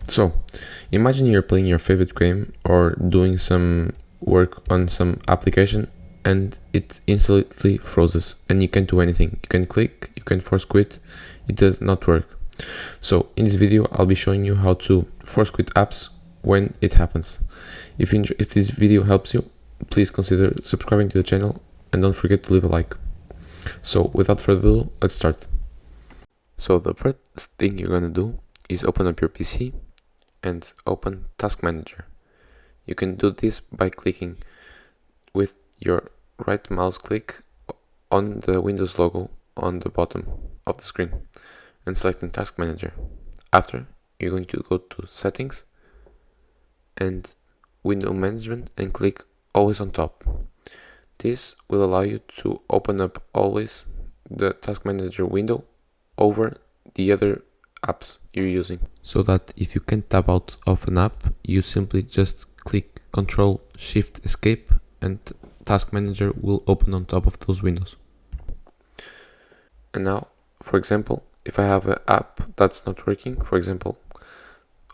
So, imagine you're playing your favorite game or doing some work on some application and it instantly freezes and you can't do anything. You can click, you can force quit, it does not work. So in this video I'll be showing you how to force quit apps when it happens. If this video helps you, please consider subscribing to the channel and don't forget to leave a like. So without further ado, let's start. So the first thing you're gonna do is open up your PC and open Task Manager. You can do this by clicking with your right mouse click on the Windows logo on the bottom of the screen and selecting Task Manager. After, you're going to go to Settings and Window Management and click Always on Top. This will allow you to open up always the Task Manager window over the other apps you're using, so that if you can't tab out of an app, you simply just click Ctrl Shift Escape and Task Manager will open on top of those windows. And now, for example, if I have an app that's not working, for example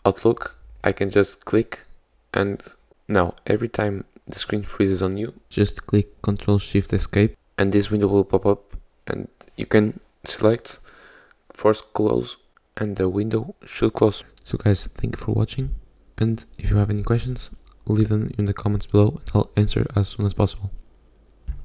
Outlook, I can just click, and now every time the screen freezes on you, just click Ctrl Shift Escape and this window will pop up and you can select force close and the window should close. So guys, thank you for watching, and if you have any questions, leave them in the comments below and I'll answer as soon as possible.